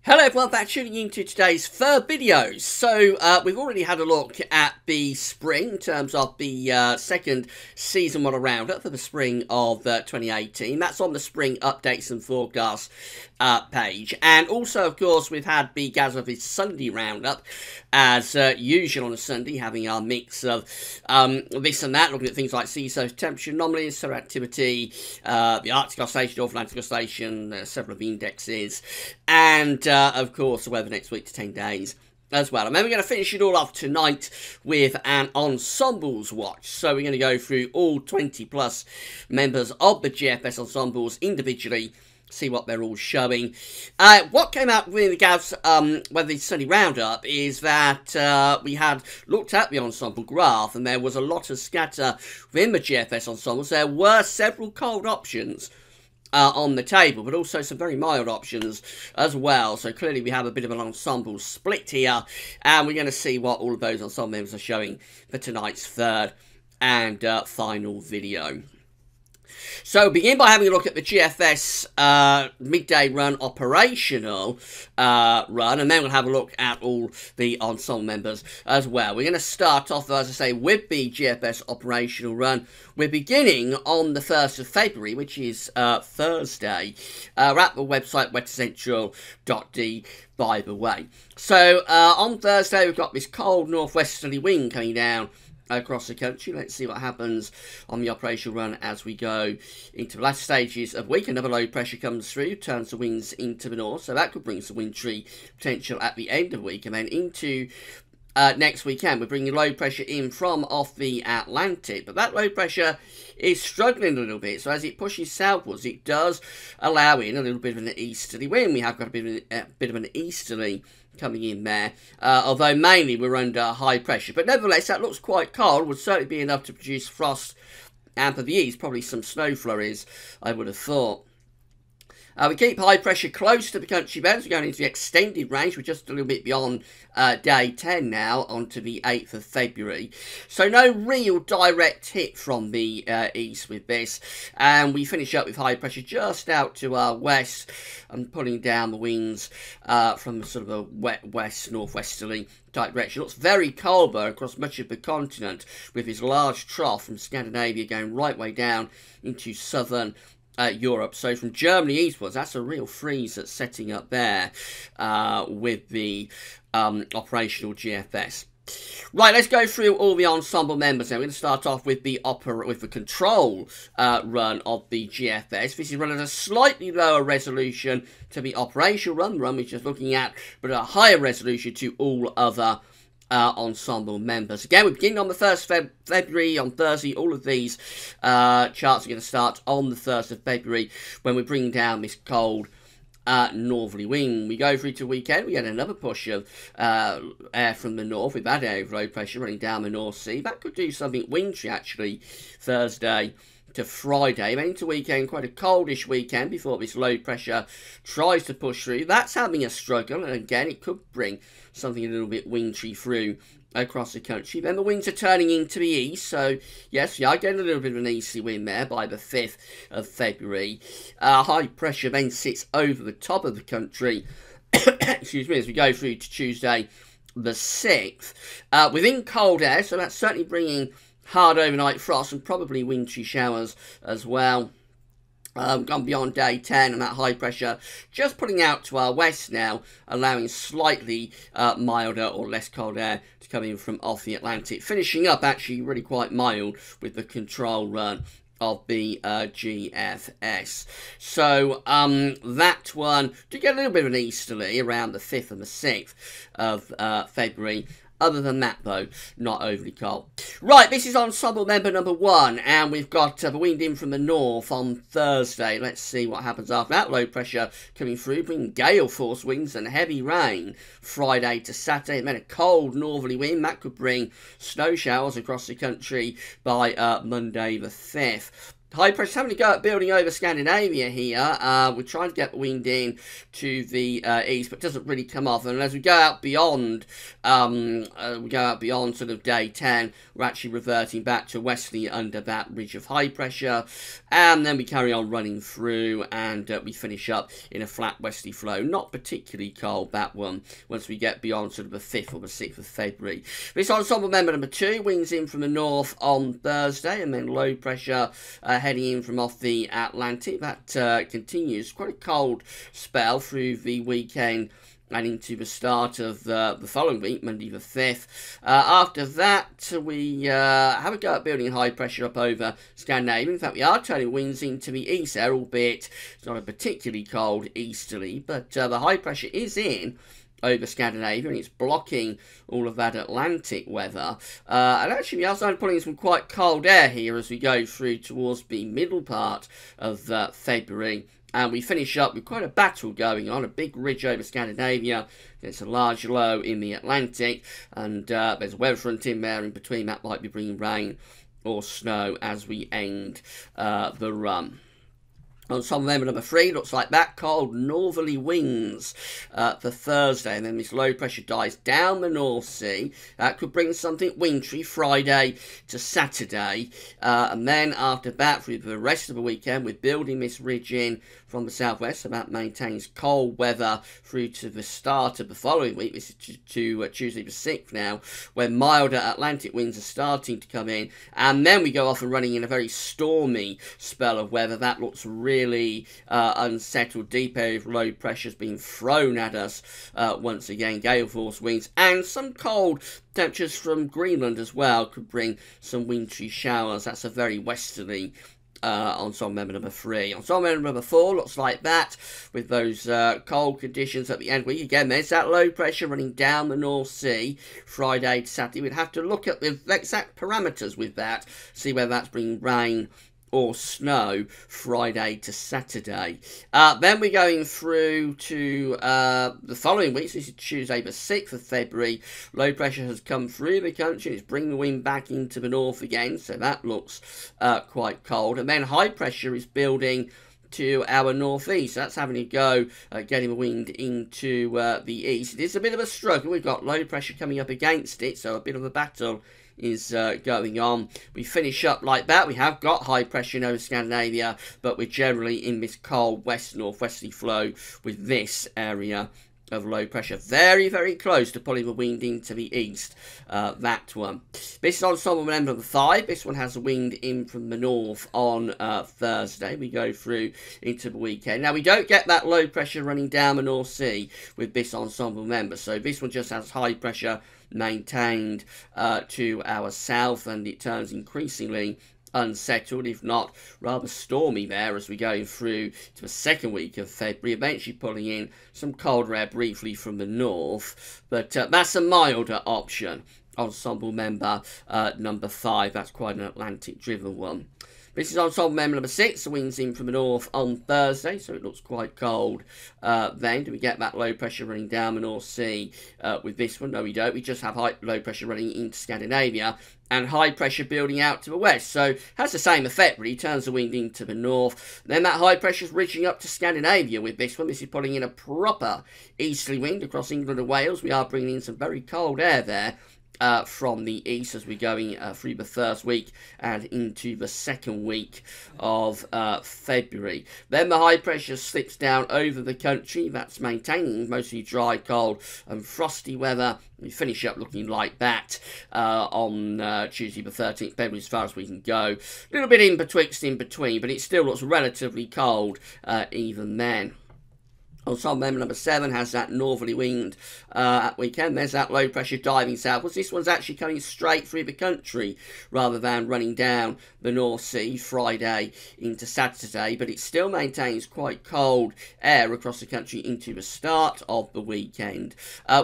Hello everyone, thanks for tuning into today's third video. So we've already had a look at the spring in terms of the second season model roundup for the spring of 2018. That's on the spring updates and forecasts page. And also, of course, we've had the GWV Sunday roundup as usual on a Sunday, having our mix of this and that, looking at things like sea surface temperature anomalies, solar activity, the Arctic Oscillation, North Atlantic Oscillation, several of the indexes, and of course, the weather next week to 10 days as well. And then we're going to finish it all off tonight with an Ensembles Watch. So we're going to go through all 20 plus members of the GFS Ensembles individually, see what they're all showing. What came out with the GAVs, with the Sunday roundup, is that we had looked at the ensemble graph, and there was a lot of scatter within the GFS ensembles. There were several cold options on the table, but also some very mild options as well. So clearly we have a bit of an ensemble split here, and we're going to see what all of those ensemble members are showing for tonight's third and final video. So begin by having a look at the GFS midday run operational run, and then we'll have a look at all the ensemble members as well. We're going to start off, as I say, with the GFS operational run. We're beginning on the 1st of February, which is Thursday. We're at the website weathercentral.d, by the way. So on Thursday, we've got this cold northwesterly wind coming down across the country. Let's see what happens on the operational run as we go into the last stages of the week. Another low pressure comes through, turns the winds into the north, so that could bring some wintry potential at the end of the week. And then into next weekend, we're bringing low pressure in from off the Atlantic, but that low pressure is struggling a little bit, so as it pushes southwards, it does allow in a little bit of an easterly wind. We have got a bit of an easterly coming in there, although mainly we're under high pressure. But nevertheless, that looks quite cold, would certainly be enough to produce frost, and for the east, probably some snow flurries, I would have thought. We keep high pressure close to the country beds. We're going into the extended range. We're just a little bit beyond day 10 now, onto the 8th of February. So no real direct hit from the east with this. And we finish up with high pressure just out to our west and pulling down the winds from sort of a wet west, northwesterly type direction. It looks very cold though across much of the continent, with this large trough from Scandinavia going right way down into southern Europe. So from Germany eastwards, that's a real freeze that's setting up there with the operational GFS. Right, let's go through all the ensemble members now. We're going to start off with the control run of the GFS. This is run at a slightly lower resolution to the operational run we're just looking at, but a higher resolution to all other ensemble members. Again, we begin on the 1st of February, on Thursday. All of these charts are going to start on the 1st of February when we bring down this cold northerly wind. We go through to the weekend, we get another push of air from the north with that area of low pressure running down the North Sea. That could do something wintry actually Thursday to Friday. Then into weekend, quite a coldish weekend before this low pressure tries to push through. That's having a struggle, and again it could bring something a little bit wintry through across the country. Then the winds are turning into the east, so yes, we are getting a little bit of an easterly wind there by the 5th of February. High pressure then sits over the top of the country excuse me, as we go through to Tuesday the 6th. Within cold air, so that's certainly bringing hard overnight frost and probably wintry showers as well. Gone beyond day 10, and that high pressure just pulling out to our west now, allowing slightly milder or less cold air to come in from off the Atlantic. Finishing up actually really quite mild with the control run of the GFS. So that one did get a little bit of an easterly around the 5th and the 6th of February. Other than that, though, not overly cold. Right, this is ensemble member number 1, and we've got the wind in from the north on Thursday. Let's see what happens after that. Low pressure coming through, bringing gale force winds and heavy rain Friday to Saturday, and then a cold northerly wind. That could bring snow showers across the country by Monday the 5th. High pressure having to go at building over Scandinavia here. We're trying to get the wind in to the east, but it doesn't really come off. And as we go out beyond, sort of day 10, we're actually reverting back to westerly under that ridge of high pressure, and then we carry on running through, and we finish up in a flat westerly flow. Not particularly cold, that one, once we get beyond sort of the 5th or the 6th of February. This ensemble member number 2, winds in from the north on Thursday, and then low pressure heading in from off the Atlantic. That continues quite a cold spell through the weekend and into the start of the following week, Monday the 5th. After that, we have a go at building high pressure up over Scandinavia. In fact, we are turning winds into the east there, albeit it's not a particularly cold easterly, but the high pressure is in over Scandinavia, and it's blocking all of that Atlantic weather. And actually, we are starting pulling in some quite cold air here as we go through towards the middle part of February. And we finish up with quite a battle going on, a big ridge over Scandinavia. There's a large low in the Atlantic, and there's a weather front in there in between that might be bringing rain or snow as we end the run. Ensemble member number 3, looks like that, cold northerly winds for Thursday, and then this low pressure dies down the North Sea. That could bring something wintry Friday to Saturday, and then after that, through the rest of the weekend, we're building this ridge in from the southwest, so that maintains cold weather through to the start of the following week. This is to Tuesday the 6th now, where milder Atlantic winds are starting to come in, and then we go off and running in a very stormy spell of weather. That looks really unsettled. Deep area of low pressure is being thrown at us once again. Gale force winds and some cold temperatures from Greenland as well could bring some wintry showers. That's a very westerly ensemble member number 3. Ensemble member number 4 looks like that, with those cold conditions at the end of the week. Again, there's that low pressure running down the North Sea Friday to Saturday. We'd have to look at the exact parameters with that, see whether that's bringing rain or snow Friday to Saturday. Then we're going through to the following week. So this is Tuesday the 6th of February. Low pressure has come through the country. It's bringing the wind back into the north again, so that looks quite cold. And then high pressure is building to our northeast. So that's having a go getting the wind into the east. It is a bit of a struggle. We've got low pressure coming up against it, so a bit of a battle is going on. We finish up like that. We have got high pressure over Scandinavia, but we're generally in this cold west-northwesterly flow with this area of low pressure. Very, very close to pulling the wind into the east, that one. This is ensemble member number 5. This one has a wind in from the north on Thursday. We go through into the weekend. Now, we don't get that low pressure running down the North Sea with this ensemble member, so this one just has high pressure maintained to our south, and it turns increasingly unsettled, if not rather stormy there as we go through to the second week of February, eventually pulling in some colder air briefly from the north, but that's a milder option. Ensemble member number 5, that's quite an Atlantic driven one. This is ensemble member number 6. The wind's in from the north on Thursday, so it looks quite cold. Then, do we get that low pressure running down the North Sea with this one? No, we don't. We just have low pressure running into Scandinavia and high pressure building out to the west. So, has the same effect, really. Turns the wind into the north. Then that high pressure is reaching up to Scandinavia with this one. This is pulling in a proper easterly wind across England and Wales. We are bringing in some very cold air there from the east as we're going through the first week and into the second week of February. Then the high pressure slips down over the country. That's maintaining mostly dry, cold and frosty weather. We finish up looking like that on Tuesday the 13th February as far as we can go. A little bit in between, but it still looks relatively cold even then. Ensemble member number 7 has that northerly wind at weekend. There's that low pressure diving southwards. This one's actually coming straight through the country rather than running down the North Sea Friday into Saturday, but it still maintains quite cold air across the country into the start of the weekend.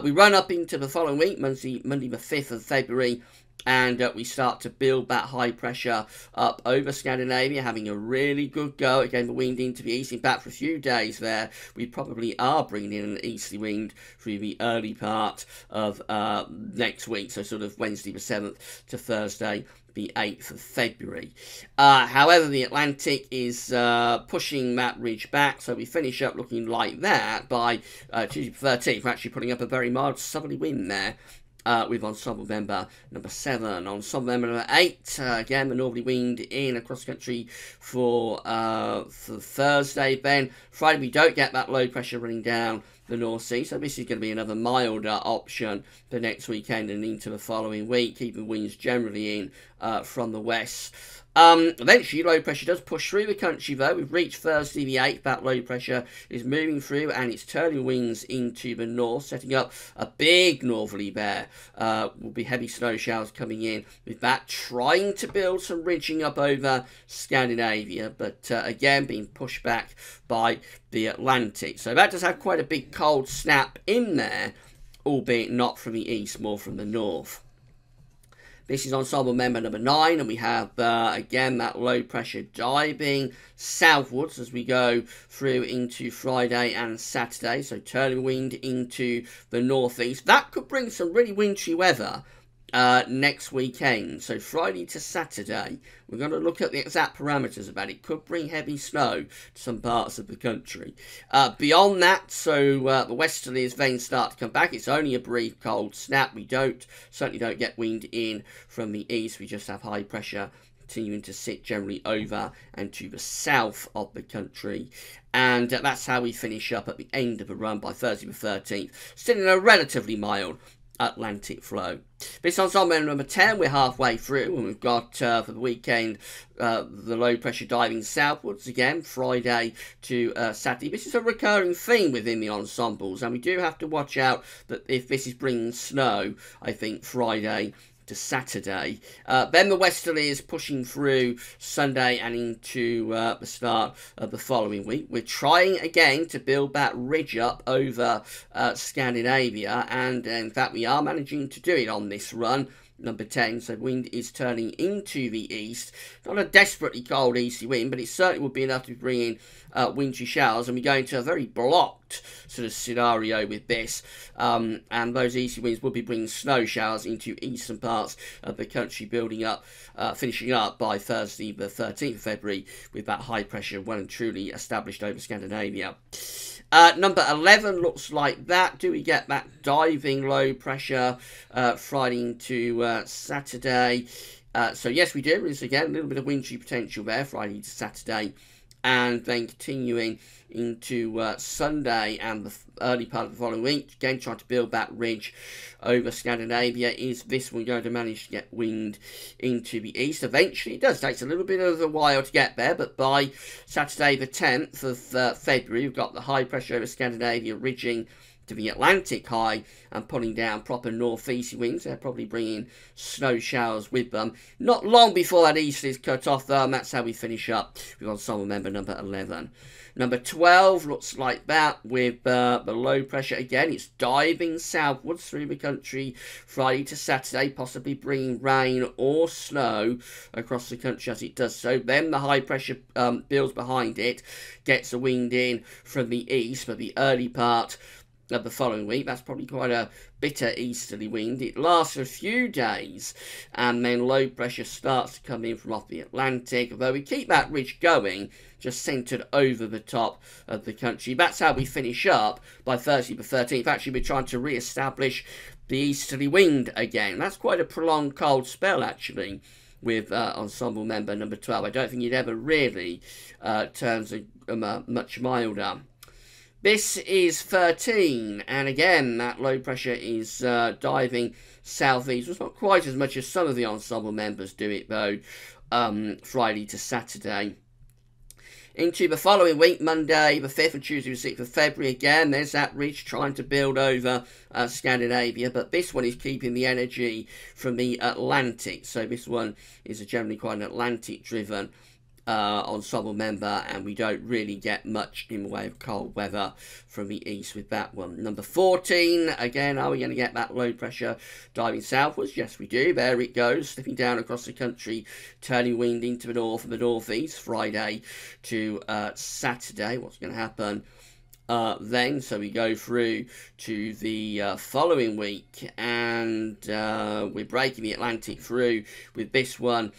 We run up into the following week, Monday the 5th of February, and we start to build that high pressure up over Scandinavia, having a really good go at getting the wind into the east. In fact, for a few days there, we probably are bringing in an easterly wind through the early part of next week, so sort of Wednesday the 7th to Thursday the 8th of February. However, the Atlantic is pushing that ridge back, so we finish up looking like that by Tuesday the 13th. We're actually putting up a very mild southerly wind there. With ensemble member number 7. Ensemble member number 8, again, the northerly wind in across the country for Thursday. Then Friday, we don't get that low pressure running down the North Sea, so this is going to be another milder option for next weekend and into the following week, keeping winds generally in from the west. Eventually, low pressure does push through the country, though. We've reached Thursday the 8th. That low pressure is moving through, and it's turning winds into the north, setting up a big northerly there. Will be heavy snow showers coming in with that, trying to build some ridging up over Scandinavia, but again, being pushed back by the Atlantic. So that does have quite a big cold snap in there, albeit not from the east, more from the north. This is ensemble member number 9, and we have, again, that low pressure diving southwards as we go through into Friday and Saturday. So turning wind into the northeast. That could bring some really wintry weather next weekend. So Friday to Saturday, we're going to look at the exact parameters of that. It could bring heavy snow to some parts of the country. Beyond that, so the westerlies then start to come back. It's only a brief cold snap. We certainly don't get wind in from the east. We just have high pressure continuing to sit generally over and to the south of the country. And that's how we finish up at the end of the run by Thursday the 13th. Still in a relatively mild Atlantic flow. This ensemble number 10, we're halfway through, and we've got for the weekend the low pressure diving southwards again, Friday to Saturday. This is a recurring theme within the ensembles, and we do have to watch out that if this is bringing snow, I think Friday to Saturday. Then the westerly is pushing through Sunday and into the start of the following week. We're trying again to build that ridge up over Scandinavia, and in fact we are managing to do it on this run. Number 10, so wind is turning into the east. Not a desperately cold easterly wind, but it certainly would be enough to bring in wintry showers, and we go into a very blocked sort of scenario with this, and those easterly winds will be bringing snow showers into eastern parts of the country, building up, finishing up by Thursday the 13th of February with that high pressure well and truly established over Scandinavia. Number 11 looks like that. Do we get that diving low pressure Friday into Saturday? So yes, we do. There's again a little bit of wintry potential there, Friday to Saturday, and then continuing into Sunday and the early part of the following week. Again, trying to build that ridge over Scandinavia. Is this one going to manage to get wind into the east? Eventually it does. Takes a little bit of a while to get there, but by Saturday the 10th of February, we've got the high pressure over Scandinavia ridging to the Atlantic high and pulling down proper northeasterly winds. They're probably bringing snow showers with them. Not long before that east is cut off, though, and that's how we finish up with ensemble member number 11. Number 12 looks like that with the low pressure. Again, it's diving southwards through the country Friday to Saturday, possibly bringing rain or snow across the country as it does so. Then the high pressure builds behind it, gets the wind in from the east for the early part of the following week. That's probably quite a bitter easterly wind. It lasts for a few days, and then low pressure starts to come in from off the Atlantic, although we keep that ridge going, just centred over the top of the country. That's how we finish up by Thursday the 13th. Actually, we're trying to re-establish the easterly wind again. That's quite a prolonged cold spell, actually, with ensemble member number 12. I don't think it ever really turns much milder. This is 13, and again, that low pressure is diving southeast. It's not quite as much as some of the ensemble members do it, though, Friday to Saturday. Into the following week, Monday the 5th and Tuesday the 6th of February, again, there's that ridge trying to build over Scandinavia, but this one is keeping the energy from the Atlantic, so this one is generally quite an Atlantic-driven ensemble member, and we don't really get much in the way of cold weather from the east with that one. Number 14, again, are we going to get that low pressure diving southwards? Yes, we do. There it goes, slipping down across the country, turning wind into the north and the northeast, Friday to Saturday. What's going to happen then? So we go through to the following week, and we're breaking the Atlantic through with this one.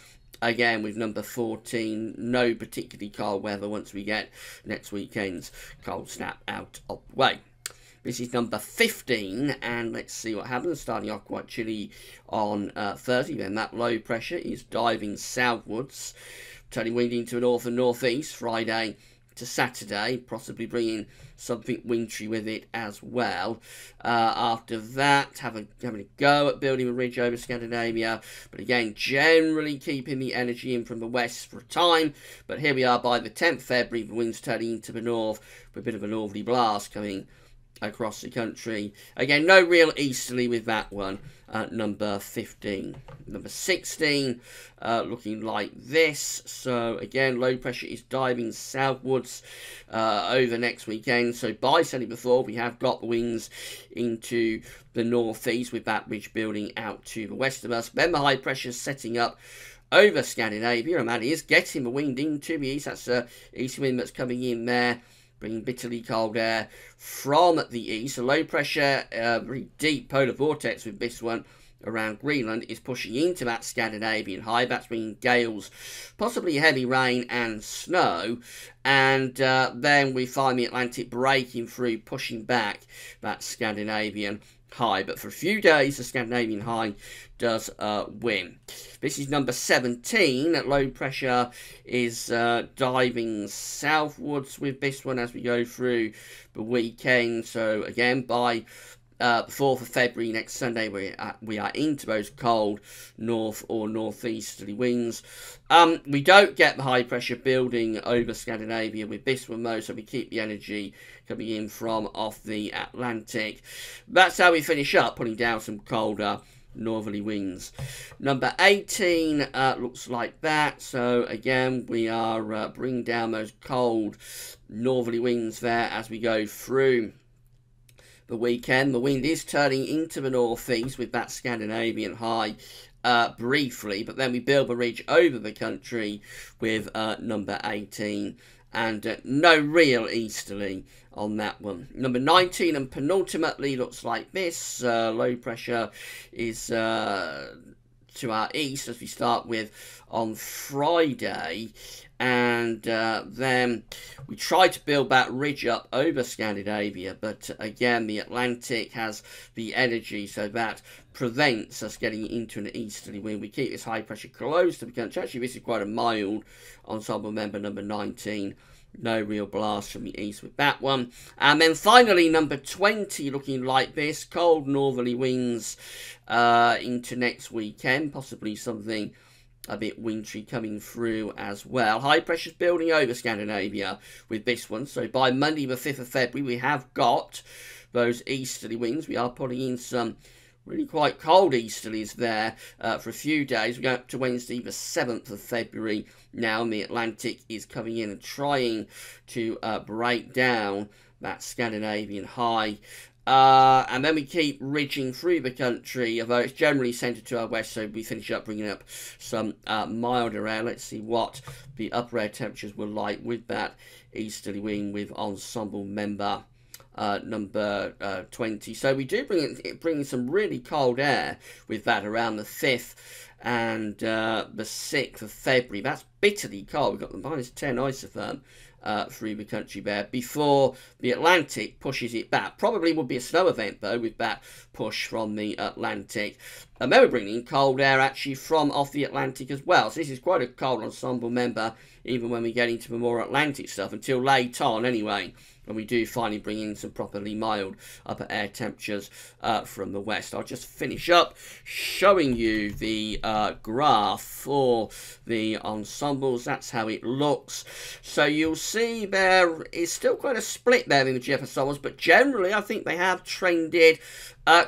Again, with number 14, no particularly cold weather once we get next weekend's cold snap out of the way. This is number 15, and let's see what happens. Starting off quite chilly on Thursday, then that low pressure is diving southwards, turning wind into the north and northeast, Friday to Saturday, possibly bringing something wintry with it as well. After that, having a go at building a ridge over Scandinavia, but again, generally keeping the energy in from the west for a time. But here we are by the 10th February, the wind's turning into the north with a bit of a northerly blast coming across the country. Again, no real easterly with that one. Number 15. Number 16, looking like this. So again, low pressure is diving southwards over next weekend. So by Sunday before, we have got the winds into the northeast with that ridge building out to the west of us. Then the high pressure setting up over Scandinavia, and that is getting the wind into the east. That's the east wind that's coming in there, bringing bitterly cold air from the east. A low pressure, very deep polar vortex with this one around Greenland is pushing into that Scandinavian high. That's bringing gales, possibly heavy rain and snow. And then we find the Atlantic breaking through, pushing back that Scandinavian high. But for a few days, the Scandinavian high does win. This is number 17. Low pressure is diving southwards with this one as we go through the weekend. So again, by the 4th of February, next Sunday, we are into those cold north or northeasterly winds. We don't get the high pressure building over Scandinavia with this one though, so we keep the energy coming in from off the Atlantic. That's how we finish up, putting down some colder northerly winds. Number 18 looks like that. So again, we are bringing down those cold northerly winds there as we go through the weekend. The wind is turning into the northeast with that Scandinavian high briefly, but then we build a ridge over the country with number 18, and no real easterly on that one. Number 19 and penultimately looks like this. Low pressure is to our east as we start with on Friday, and then we try to build that ridge up over Scandinavia, but again the Atlantic has the energy, so that prevents us getting into an easterly wind. We keep this high pressure close to the country. Actually, this is quite a mild ensemble member, number 19. No real blast from the east with that one. And then finally, number 20, looking like this. Cold northerly winds into next weekend. Possibly something a bit wintry coming through as well. High pressure's building over Scandinavia with this one. So by Monday the 5th of February, we have got those easterly winds. We are putting in some really quite cold easterlies there for a few days. We go up to Wednesday the 7th of February now, and the Atlantic is coming in and trying to break down that Scandinavian high. And then we keep ridging through the country, although it's generally centred to our west, so we finish up bringing up some milder air. Let's see what the upper air temperatures were like with that easterly wind with ensemble member number 20. So we do bring in some really cold air with that around the 5th and the 6th of February. That's bitterly cold. We've got the -10 isotherm through the country there before the Atlantic pushes it back. Probably would be a snow event though with that push from the Atlantic. And then we're bringing in cold air actually from off the Atlantic as well. So this is quite a cold ensemble member even when we get into the more Atlantic stuff, until late on anyway, when we do finally bring in some properly mild upper air temperatures from the west. I'll just finish up showing you the graph for the ensembles. That's how it looks. So you'll see there is still quite a split there in the GFS ensembles, but generally I think they have trended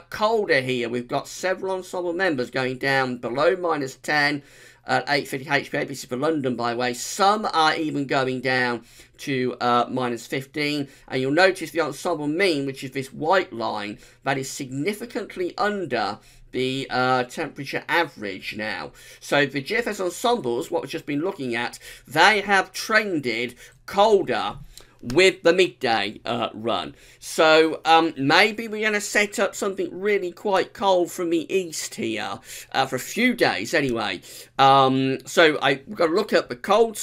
colder here. We've got several ensemble members going down below -10, at 850 HPA. This is for London, by the way. Some are even going down to -15, and you'll notice the ensemble mean, which is this white line, that is significantly under the temperature average now. So the GFS ensembles, what we've just been looking at, they have trended colder with the midday run. So maybe we're going to set up something really quite cold from the east here for a few days anyway. So we've got to look at the cold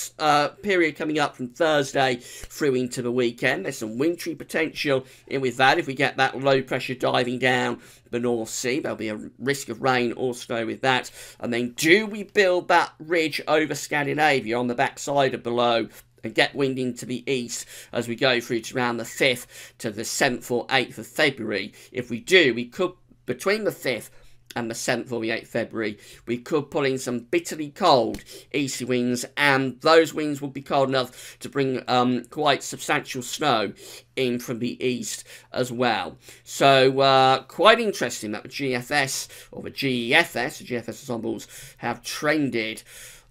period coming up from Thursday through into the weekend. There's some wintry potential in with that. If we get that low pressure diving down the North Sea, there'll be a risk of rain or snow with that. And then do we build that ridge over Scandinavia on the backside of below and get wind into the east as we go through to around the 5th to the 7th or 8th of February? If we do, we could, between the 5th and the 7th or the 8th of February, we could pull in some bitterly cold easterly winds, and those winds will be cold enough to bring quite substantial snow in from the east as well. So quite interesting that the GFS, or the GEFS, the GFS ensembles, have trended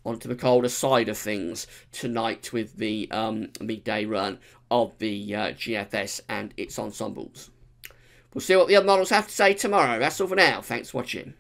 onto the colder side of things tonight with the midday run of the GFS and its ensembles. We'll see what the other models have to say tomorrow. That's all for now. Thanks for watching.